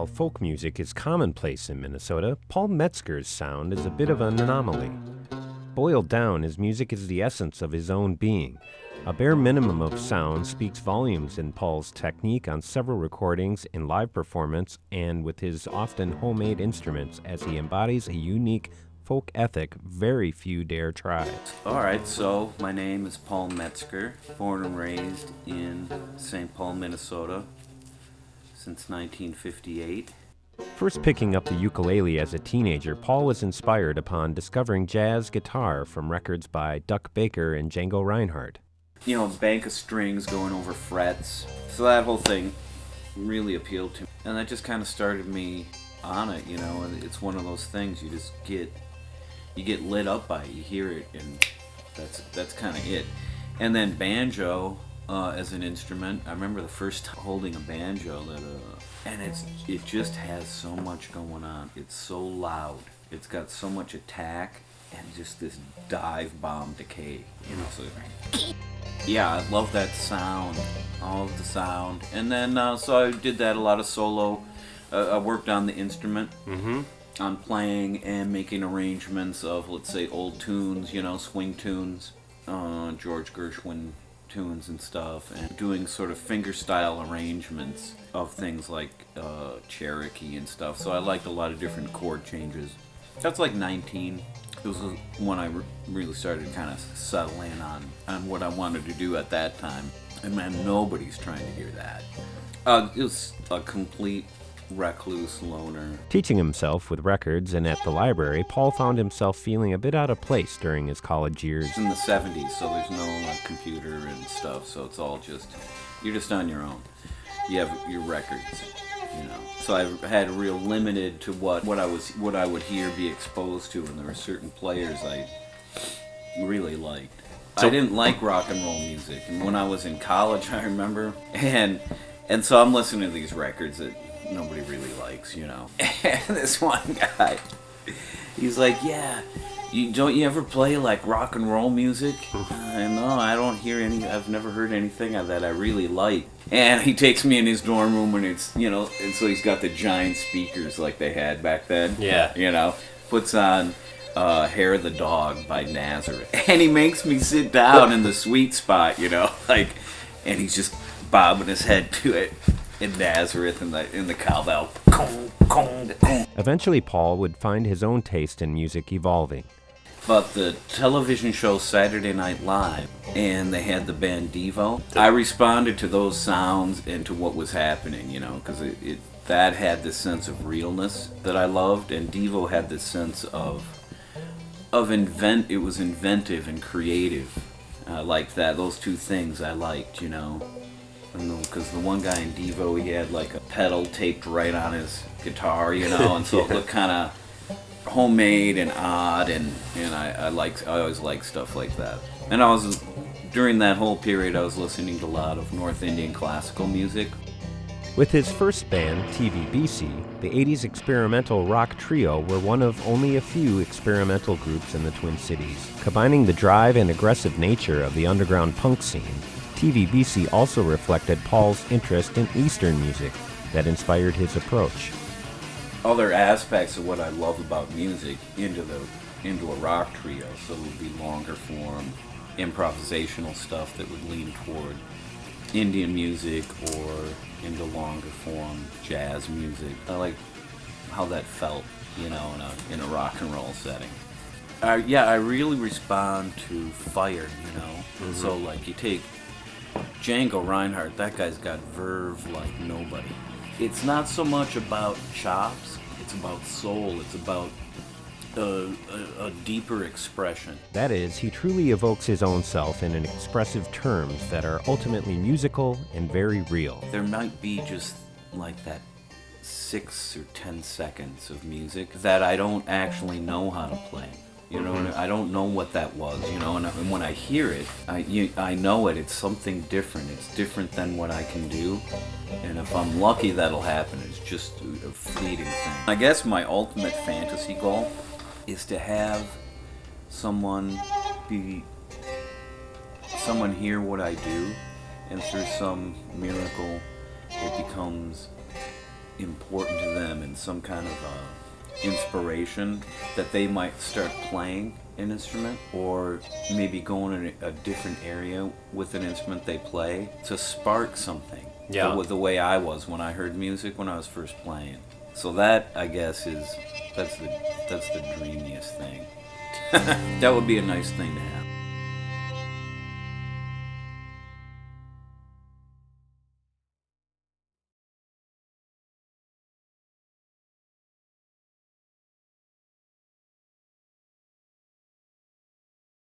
While folk music is commonplace in Minnesota, Paul Metzger's sound is a bit of an anomaly. Boiled down, his music is the essence of his own being. A bare minimum of sound speaks volumes in Paul's technique on several recordings, in live performance, and with his often homemade instruments as he embodies a unique folk ethic very few dare try. All right, so my name is Paul Metzger, born and raised in St. Paul, Minnesota since 1958. First picking up the ukulele as a teenager, Paul was inspired upon discovering jazz guitar from records by Duck Baker and Django Reinhardt. You know, bank of strings going over frets. So that whole thing really appealed to me. And that just kind of started me on it, you know. And it's one of those things you just get lit up by it. You hear it, and that's kind of it. And then banjo as an instrument. I remember the first time holding a banjo and it just has so much going on. It's so loud. It's got so much attack and just this dive bomb decay, you know. So yeah, I love that sound, all of the sound. And then so I did that, a lot of solo. I worked on the instrument, on playing and making arrangements of, let's say, old tunes, you know, swing tunes, George Gershwin tunes and stuff, and doing sort of fingerstyle arrangements of things like Cherokee and stuff. So I liked a lot of different chord changes. That's like 19. It was when I really started to kind of settle in on what I wanted to do at that time. And man, nobody's trying to hear that. It was a complete recluse loner. Teaching himself with records and at the library, Paul found himself feeling a bit out of place during his college years. It's in the 70s, so there's no like computer and stuff, so it's all you're just on your own. You have your records, you know. So I had real limited to what I would hear, be exposed to, and there were certain players I really liked. I didn't like rock and roll music, and when I was in college, I remember, and so I'm listening to these records that nobody really likes, you know. And this one guy, he's like, yeah, don't you ever play like rock and roll music? No, I don't hear any. I've never heard anything of that I really like. And he takes me in his dorm room, and it's, you know, and so he's got the giant speakers like they had back then. Yeah. You know, puts on Hair of the Dog by Nazareth. And he makes me sit down in the sweet spot, you know, like, and he's just bobbing his head to it. In Nazareth, in the cowbell. Eventually, Paul would find his own taste in music evolving. But the television show Saturday Night Live, and they had the band Devo, I responded to those sounds and to what was happening, you know, because that had this sense of realness that I loved, and Devo had this sense it was inventive and creative. I liked that. Those two things I liked, you know. Because the one guy in Devo, he had like a pedal taped right on his guitar, you know, and so it looked kind of homemade and odd, and I always liked stuff like that. And during that whole period, I was listening to a lot of North Indian classical music. With his first band, TVBC, the 80s experimental rock trio were one of only a few experimental groups in the Twin Cities. Combining the drive and aggressive nature of the underground punk scene, TVBC also reflected Paul's interest in Eastern music that inspired his approach. Other aspects of what I love about music into a rock trio, so it would be longer form, improvisational stuff that would lean toward Indian music or into longer form jazz music. I like how that felt, you know, in a rock and roll setting. I really respond to fire, you know. So like you take Django Reinhardt, that guy's got verve like nobody. It's not so much about chops, it's about soul, it's about a deeper expression. That is, he truly evokes his own self in expressive terms that are ultimately musical and very real. There might be just like that 6 or 10 seconds of music that I don't actually know how to play. You know, I don't know what that was, you know, and when I hear it, I know it. It's something different. It's different than what I can do, and if I'm lucky, that'll happen. It's just a fleeting thing. I guess my ultimate fantasy goal is to have someone hear what I do, and through some miracle, it becomes important to them and some kind of inspiration that they might start playing an instrument, or maybe going in a different area with an instrument they play to spark something. Yeah. The way I was when I heard music when I was first playing. So that, I guess, that's the dreamiest thing. That would be a nice thing to have.